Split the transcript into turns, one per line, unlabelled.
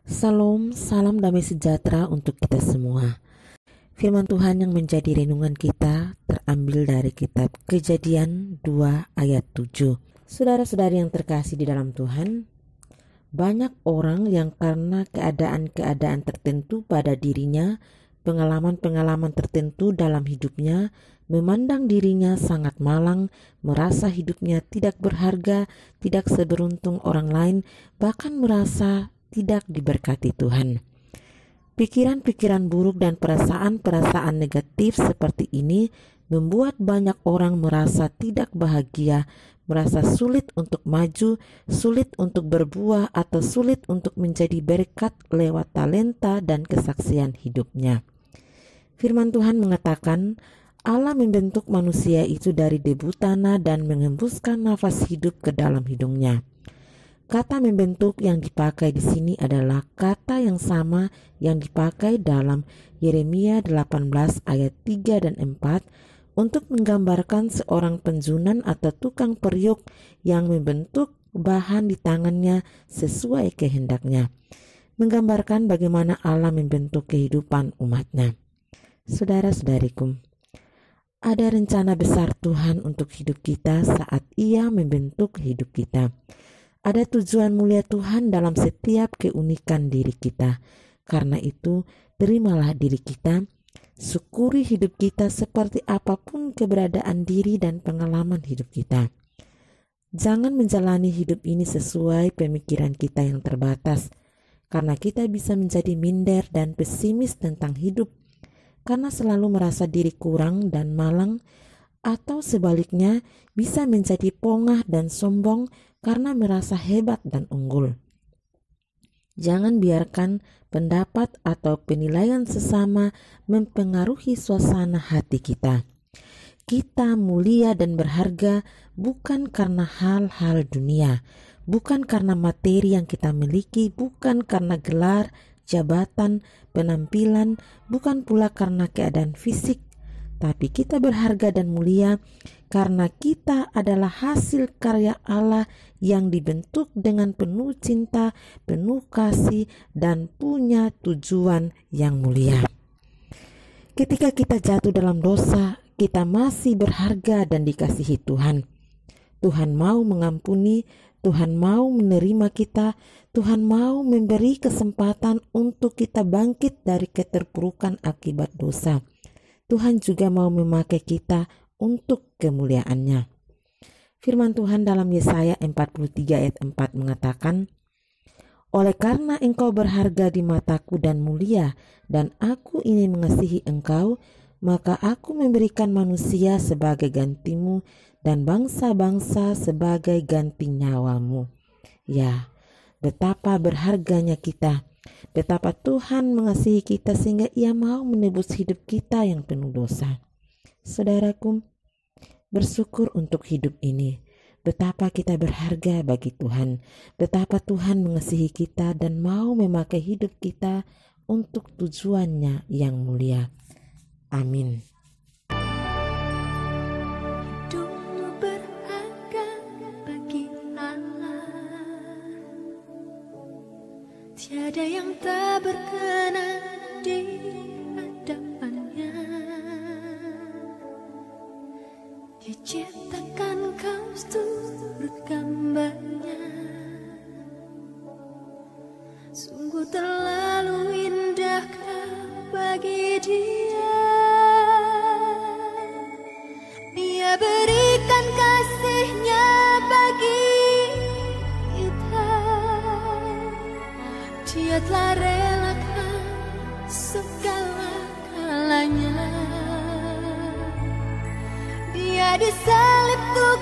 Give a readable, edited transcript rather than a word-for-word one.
Salam, salam damai sejahtera untuk kita semua. Firman Tuhan yang menjadi renungan kita terambil dari kitab Kejadian 2 ayat 7. Saudara-saudari yang terkasih di dalam Tuhan, banyak orang yang karena keadaan-keadaan tertentu pada dirinya, pengalaman-pengalaman tertentu dalam hidupnya, memandang dirinya sangat malang, merasa hidupnya tidak berharga, tidak seberuntung orang lain, bahkan merasa tidak diberkati Tuhan. Pikiran-pikiran buruk dan perasaan-perasaan negatif seperti ini membuat banyak orang merasa tidak bahagia, merasa sulit untuk maju, sulit untuk berbuah, atau sulit untuk menjadi berkat lewat talenta dan kesaksian hidupnya. Firman Tuhan mengatakan, Allah membentuk manusia itu dari debu tanah dan mengembuskan nafas hidup ke dalam hidungnya. Kata membentuk yang dipakai di sini adalah kata yang sama yang dipakai dalam Yeremia 18 ayat 3 dan 4 untuk menggambarkan seorang penjunan atau tukang periuk yang membentuk bahan di tangannya sesuai kehendaknya, menggambarkan bagaimana Allah membentuk kehidupan umatnya. Saudara-saudariku, ada rencana besar Tuhan untuk hidup kita saat Ia membentuk hidup kita. Ada tujuan mulia Tuhan dalam setiap keunikan diri kita. Karena itu, terimalah diri kita, syukuri hidup kita seperti apapun keberadaan diri dan pengalaman hidup kita. Jangan menjalani hidup ini sesuai pemikiran kita yang terbatas, karena kita bisa menjadi minder dan pesimis tentang hidup, karena selalu merasa diri kurang dan malang, atau sebaliknya bisa menjadi pongah dan sombong karena merasa hebat dan unggul. Jangan biarkan pendapat atau penilaian sesama mempengaruhi suasana hati kita. Kita mulia dan berharga bukan karena hal-hal dunia, bukan karena materi yang kita miliki, bukan karena gelar, jabatan, penampilan, bukan pula karena keadaan fisik, tapi kita berharga dan mulia karena kita adalah hasil karya Allah yang dibentuk dengan penuh cinta, penuh kasih, dan punya tujuan yang mulia. Ketika kita jatuh dalam dosa, kita masih berharga dan dikasihi Tuhan. Tuhan mau mengampuni, Tuhan mau menerima kita, Tuhan mau memberi kesempatan untuk kita bangkit dari keterpurukan akibat dosa. Tuhan juga mau memakai kita untuk kemuliaan-Nya. Firman Tuhan dalam Yesaya 43 ayat 4 mengatakan, oleh karena engkau berharga di mataku dan mulia, dan aku ini mengasihi engkau, maka aku memberikan manusia sebagai gantimu dan bangsa-bangsa sebagai ganti nyawamu. Ya, betapa berharganya kita. Betapa Tuhan mengasihi kita sehingga Ia mau menebus hidup kita yang penuh dosa. Saudaraku, bersyukur untuk hidup ini. Betapa kita berharga bagi Tuhan. Betapa Tuhan mengasihi kita dan mau memakai hidup kita untuk tujuannya yang mulia. Amin.
Hidupmu berharga bagi Allah. Tiada yang tak berkenan di hadapannya. Dia ciptakan kau turut gambarnya. Sungguh terlalu indah kau bagi Dia. Dia berikan kasih-Nya bagi kita. Dia telah relakan segala-galanya. Dia disalib untuk